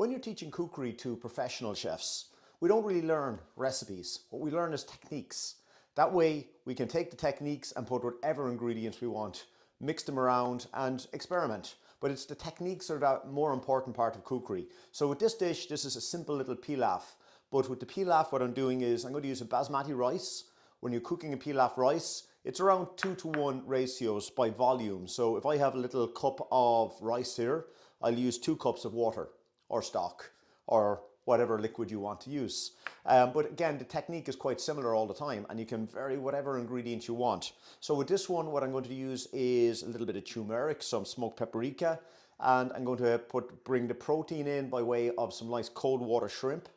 When you're teaching cookery to professional chefs, we don't really learn recipes. What we learn is techniques. That way we can take the techniques and put whatever ingredients we want, mix them around and experiment. But it's the techniques that are the more important part of cookery. So with this dish, this is a simple little pilaf. But with the pilaf, what I'm doing is I'm going to use a basmati rice. When you're cooking a pilaf rice, it's around 2-to-1 ratios by volume. So if I have a little cup of rice here, I'll use 2 cups of water or stock or whatever liquid you want to use. But again, the technique is quite similar all the time and you can vary whatever ingredient you want. So with this one, what I'm going to use is a little bit of turmeric, some smoked paprika, and I'm going to bring the protein in by way of some nice cold water shrimp.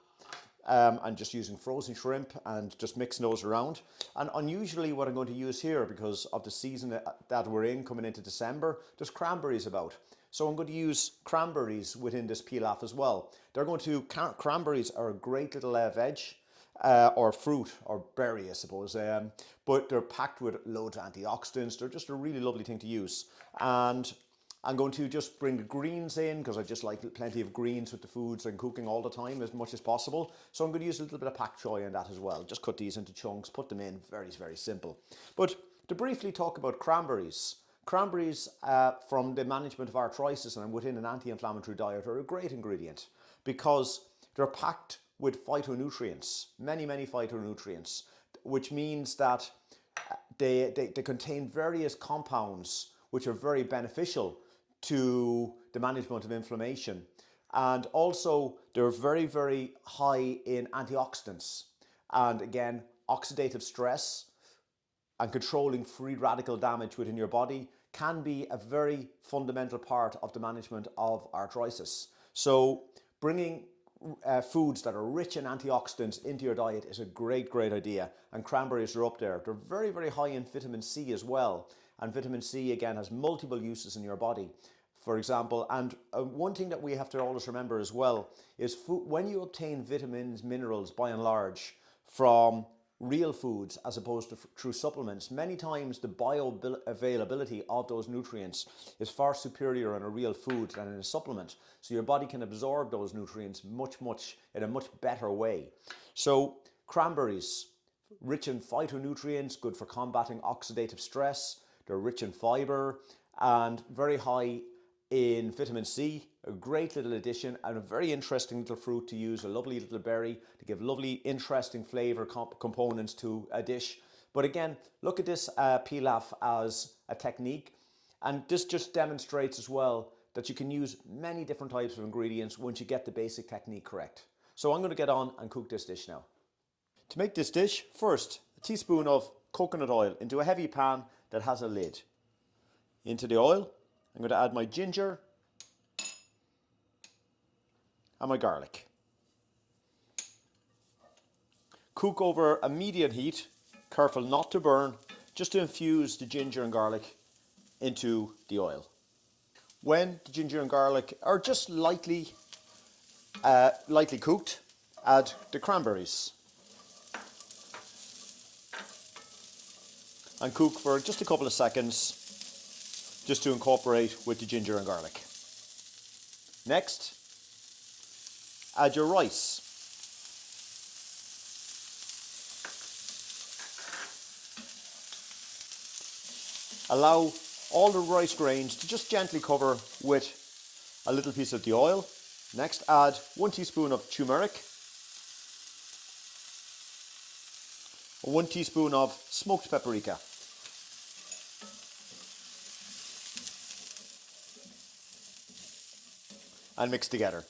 And just using frozen shrimp and just mixing those around. And unusually what I'm going to use here, because of the season that we're in coming into December, there's cranberries about. So I'm going to use cranberries within this pilaf as well. Cranberries are a great little veg or fruit or berry, I suppose. But they're packed with loads of antioxidants. They're just a really lovely thing to use. And I'm going to just bring the greens in because I just like plenty of greens with the foods and cooking all the time as much as possible. So I'm going to use a little bit of Pak Choy in that as well. Just cut these into chunks, put them in, very, very simple. But to briefly talk about cranberries. Cranberries from the management of arthritis and within an anti-inflammatory diet are a great ingredient because they're packed with phytonutrients, many, many phytonutrients, which means that they contain various compounds which are very beneficial to the management of inflammation. And also they're very, very high in antioxidants. And again, oxidative stress and controlling free radical damage within your body can be a very fundamental part of the management of arthritis. So bringing foods that are rich in antioxidants into your diet is a great, great idea. And cranberries are up there. They're very, very high in vitamin C as well. And vitamin C, again, has multiple uses in your body, for example. And one thing that we have to always remember as well is when you obtain vitamins, minerals, by and large, from real foods as opposed to through supplements, many times the bioavailability of those nutrients is far superior in a real food than in a supplement. So your body can absorb those nutrients in a much better way. So cranberries, rich in phytonutrients, good for combating oxidative stress. They're rich in fiber and very high in vitamin C, a great little addition and a very interesting little fruit to use, a lovely little berry to give lovely, interesting flavor components to a dish. But again, look at this pilaf as a technique, and this just demonstrates as well that you can use many different types of ingredients once you get the basic technique correct. So I'm going to get on and cook this dish now. To make this dish, first, a teaspoon of coconut oil into a heavy pan that has a lid. Into the oil, I'm going to add my ginger and my garlic. Cook over a medium heat, careful not to burn, just to infuse the ginger and garlic into the oil. When the ginger and garlic are just lightly cooked, add the cranberries. And cook for just a couple of seconds just to incorporate with the ginger and garlic. Next, add your rice. Allow all the rice grains to just gently cover with a little piece of the oil. Next, add 1 teaspoon of turmeric, 1 teaspoon of smoked paprika, and mix together.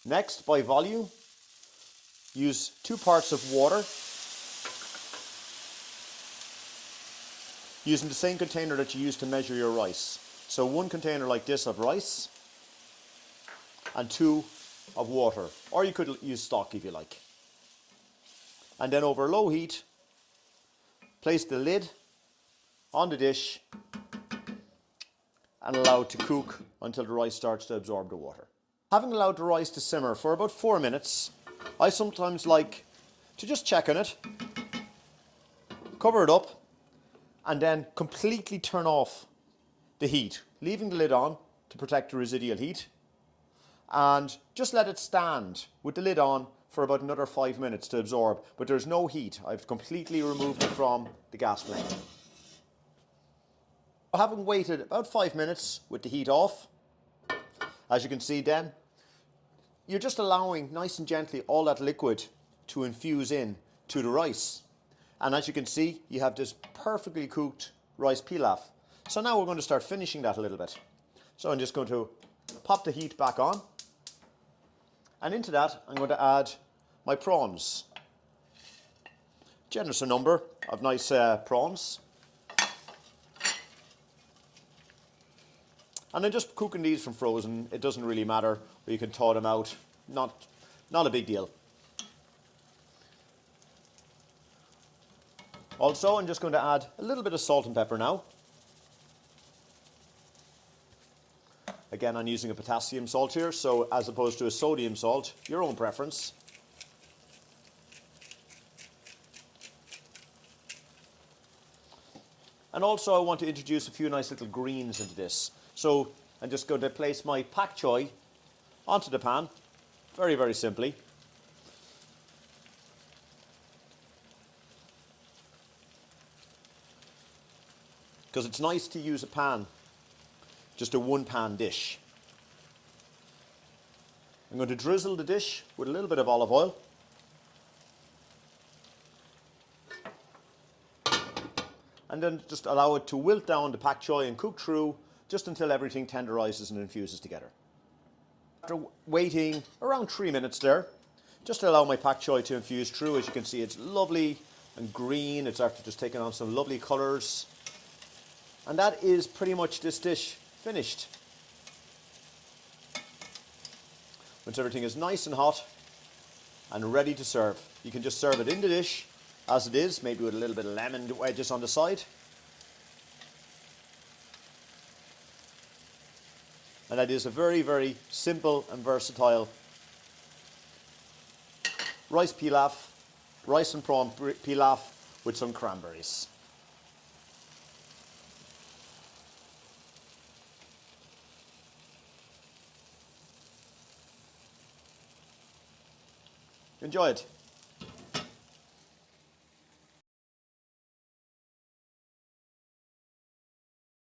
Next, by volume, use 2 parts of water, using the same container that you use to measure your rice. So 1 container like this of rice and 2 of water, or you could use stock if you like. And then over low heat, place the lid on the dish and allow it to cook until the rice starts to absorb the water. Having allowed the rice to simmer for about 4 minutes, I sometimes like to just check on it, cover it up, and then completely turn off the heat leaving the lid on to protect the residual heat, and just let it stand with the lid on for about another 5 minutes to absorb, but there's no heat. I've completely removed it from the gas flame. Having waited about 5 minutes with the heat off, as you can see then, you're just allowing nice and gently all that liquid to infuse in to the rice. And as you can see, you have this perfectly cooked rice pilaf. So now we're going to start finishing that a little bit. So I'm just going to pop the heat back on. And into that, I'm going to add my prawns. Generous a number of nice prawns. And I'm just cooking these from frozen. It doesn't really matter, or you can thaw them out. Not a big deal. Also, I'm just going to add a little bit of salt and pepper now. Again, I'm using a potassium salt here, so as opposed to a sodium salt, your own preference. And also I want to introduce a few nice little greens into this. So I'm just going to place my Pak Choy onto the pan, very, very simply. Because it's nice to use a pan, just a one-pan dish. I'm going to drizzle the dish with a little bit of olive oil. And then just allow it to wilt down the Pak Choy and cook through just until everything tenderizes and infuses together. After waiting around 3 minutes there, just to allow my Pak Choy to infuse through, as you can see it's lovely and green. It's after just taking on some lovely colours. And that is pretty much this dish finished. Once everything is nice and hot and ready to serve, you can just serve it in the dish as it is, maybe with a little bit of lemon wedges on the side. And that is a very, very simple and versatile rice pilaf, rice and prawn pilaf with some cranberries. Enjoy it.